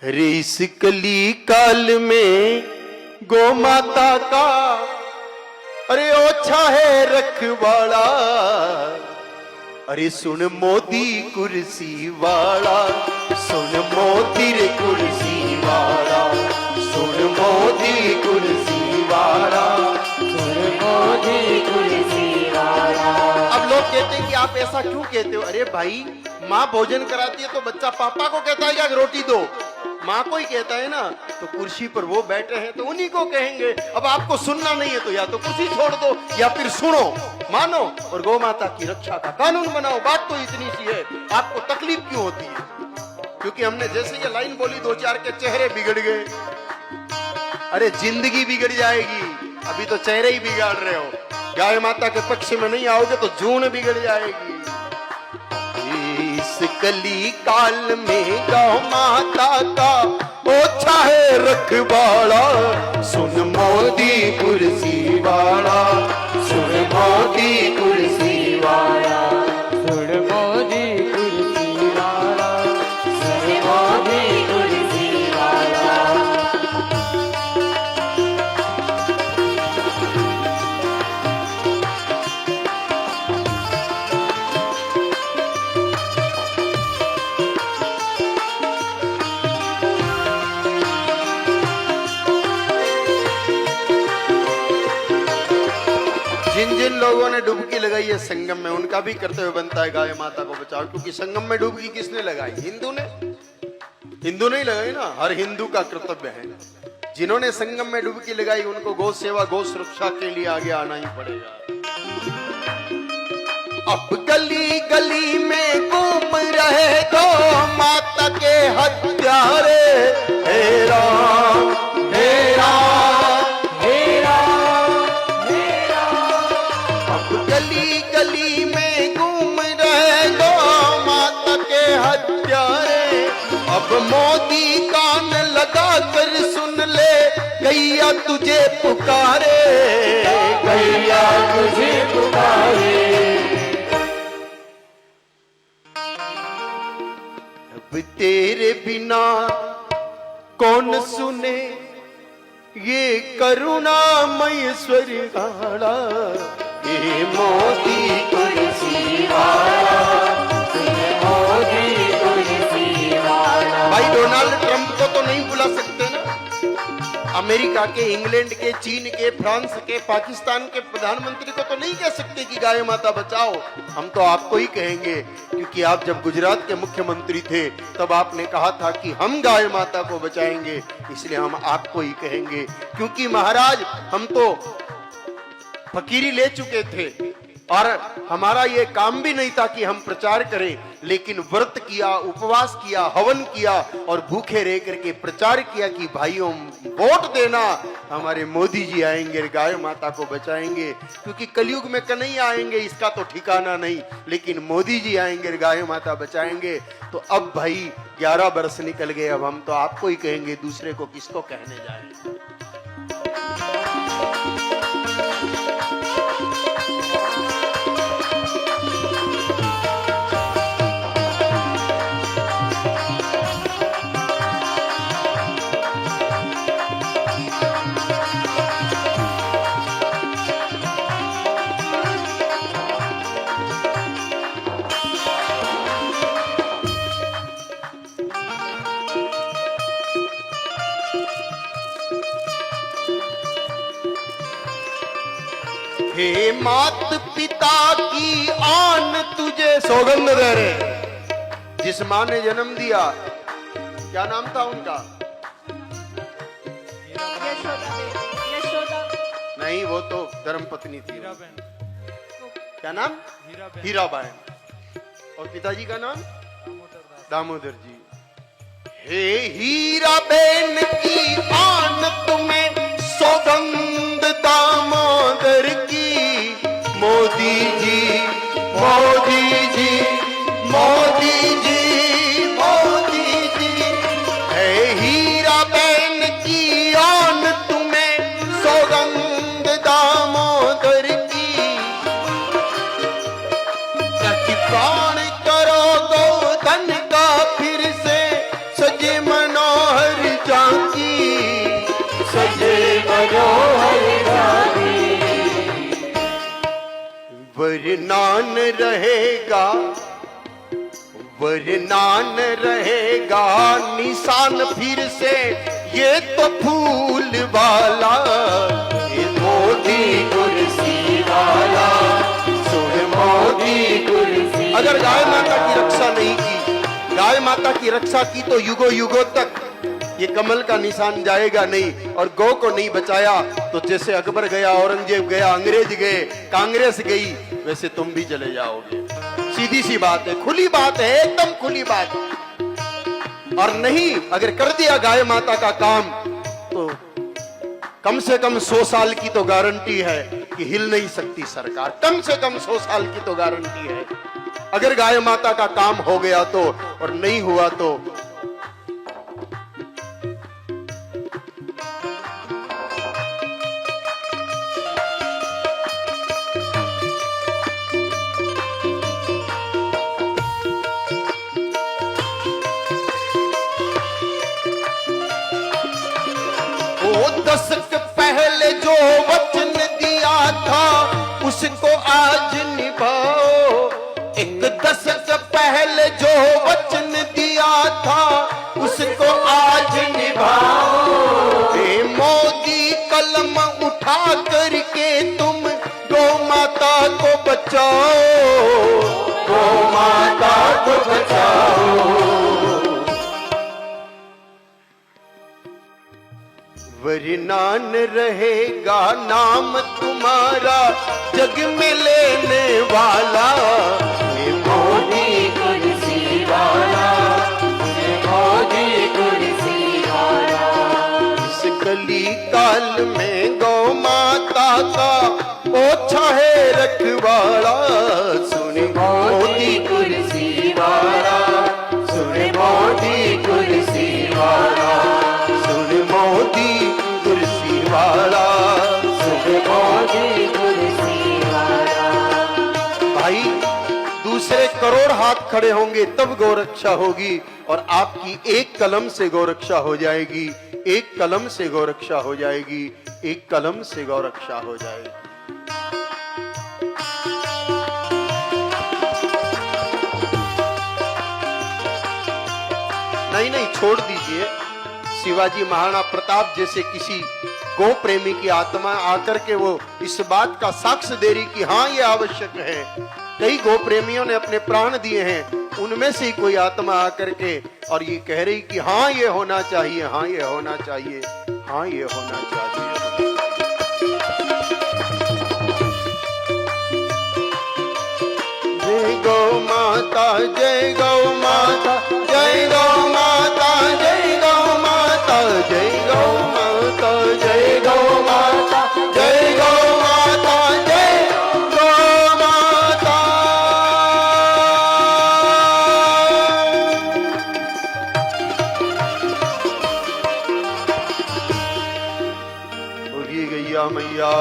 अरे इस कली काल में गौ माता का अरे ओछा है रखवाड़ा। अरे सुन मोदी कुर्सी वाला, सुन मोदी रे कुर्सी वाला, सुन मोदी कुर्सी वाला, सुन मोदी कुर्सी वाला। अब लोग कहते हैं कि आप ऐसा क्यों कहते हो? अरे भाई, माँ भोजन कराती है तो बच्चा पापा को कहता है कि रोटी दो, माँ को ही कहता है ना। तो कुर्सी पर वो बैठे हैं तो उन्हीं को कहेंगे। अब आपको सुनना नहीं है तो या तो कुर्सी छोड़ दो या फिर सुनो, मानो और गौ माता की रक्षा का कानून बनाओ। बात तो इतनी सी है, आपको तकलीफ क्यों होती है? क्योंकि हमने जैसे ये लाइन बोली, दो चार के चेहरे बिगड़ गए। अरे जिंदगी बिगड़ जाएगी, अभी तो चेहरे ही बिगाड़ रहे हो। गाय माता के पक्ष में नहीं आओगे तो जून बिगड़ जाएगी। इस कली काल में गौ माता का ओछा है रखवाड़ा। सुन मोदी कुर्सी वाला, सुन मोदी कुर्सी वाला, सुन मोदी कुर्सी वाला, सुन मोदी कुर्सी वाला। जिन जिन लोगों ने डुबकी लगाई है संगम में, उनका भी कर्तव्य बनता है गाय माता को बचाओ। क्योंकि संगम में डुबकी किसने लगाई? हिंदू ने। हिंदू नहीं लगाई ना, हर हिंदू का कर्तव्य है। जिन्होंने संगम में डुबकी लगाई उनको गौ सेवा, गौ सुरक्षा के लिए आगे आना ही पड़ेगा। अब गली गली में घूम रहे गौ माता के हत्यारे। हे राम, हे राम, हे राम, हे गली गली में घूम रहे गौ माता के हत्यारे। अब मोदी कान लगा कर सुन ले, गैया तुझे पुकारे, गैया तुझे पुकारे। अब तेरे बिना कौन सुने ये करुणामय स्वर गाड़ा। ये मोदी कुर्सी वाला, मोदी कुर्सी वाला। भाई डोनाल्ड ट्रंप को तो नहीं बुला सकते ना, अमेरिका के, इंग्लैंड के, चीन के, फ्रांस के, पाकिस्तान के प्रधानमंत्री को तो नहीं कह सकते कि गाय माता बचाओ। हम तो आपको ही कहेंगे, क्योंकि आप जब गुजरात के मुख्यमंत्री थे तब आपने कहा था कि हम गाय माता को बचाएंगे, इसलिए हम आपको ही कहेंगे। क्योंकि महाराज, हम तो फकीरी ले चुके थे और हमारा ये काम भी नहीं था कि हम प्रचार करें, लेकिन व्रत किया, उपवास किया, हवन किया और भूखे रह करके प्रचार किया कि भाइयों वोट देना, हमारे मोदी जी आएंगे, गाय माता को बचाएंगे। क्योंकि कलयुग में कन्हैया आएंगे इसका तो ठिकाना नहीं, लेकिन मोदी जी आएंगे, गाय माता बचाएंगे। तो अब भाई 11 बरस निकल गए, अब हम तो आपको ही कहेंगे, दूसरे को किसको कहने जाए। हे मात पिता की आन तुझे सौगंध दे रहे। जिस माँ ने जन्म दिया, क्या नाम था उनका? नहीं, वो तो धर्मपत्नी थी। क्या नाम? हीराबाई। और पिताजी का नाम? दामोदर जी। हे हीराबेन की आन तुम्हें सौगंध दामोदर की। मोदी जी, मोदी जी, मोदी जी, मोदी जी। हे हीराबेन की आन तुम्हें सौगंध दामोदर की। प्रतिपाण करो गो धन का फिर से सजे मनोहर मनोहर झांकी, सजे मनोहर झांकी। वरनान रहेगा, वरनान रहेगा निशान फिर से, ये तो फूल वाला, ये मोदी कुर्सी वाला, सुन मोदी कुर्सी। अगर गाय माता की रक्षा नहीं की, गाय माता की रक्षा की तो युगों युगों तक ये कमल का निशान जाएगा नहीं। और गौ को नहीं बचाया तो जैसे अकबर गया, औरंगजेब गया, अंग्रेज गए, कांग्रेस गई, वैसे तुम भी चले जाओगे। सीधी सी बात है, खुली बात है, एकदम खुली बात। और नहीं अगर कर दिया गाय माता का काम तो कम से कम 100 साल की तो गारंटी है कि हिल नहीं सकती सरकार। कम से कम 100 साल की तो गारंटी है अगर गाय माता का काम हो गया तो। और नहीं हुआ तो वो दशक पहले जो वचन दिया था उसको आज निभाओ। एक दशक पहले जो वचन दिया था उसको आज निभाओ। हे मोदी कलम उठा करके तुम गौ माता को बचाओ, गौ माता को बचाओ। वरनान रहेगा नाम तुम्हारा जग में लेने वाला, ये मोदी कुर्सी वाला, ये मोदी कुर्सी वाला। इस कली काल में गौ माता का ओछा है रखवाला। सुने मोदी कुर्सी वाला, सुन मोदी कुर्सी वाला, सुन मोदी कुर्सी वाला, सुन मोदी कुर्सी वाला। भाई दूसरे करोड़ हाथ खड़े होंगे तब गौरक्षा होगी। और आपकी एक कलम से गौरक्षा हो जाएगी, एक कलम से गौरक्षा हो जाएगी, एक कलम से गौरक्षा हो जाएगी। नहीं नहीं छोड़ दीजिए। शिवाजी महाराणा प्रताप जैसे किसी गौ प्रेमी की आत्मा आकर के वो इस बात का साक्ष्य दे रही कि हाँ ये आवश्यक है। कई गौ प्रेमियों ने अपने प्राण दिए हैं, उनमें से ही कोई आत्मा आकर के और ये कह रही कि हाँ ये होना चाहिए, हाँ ये होना चाहिए, हाँ ये होना चाहिए। जय गौ माता, जय गौ माता, जय गौ माता, जय गौ माता, जय गौ माता, जय गौ माता, जय गौ माता, जय गौ माता। गैया मैया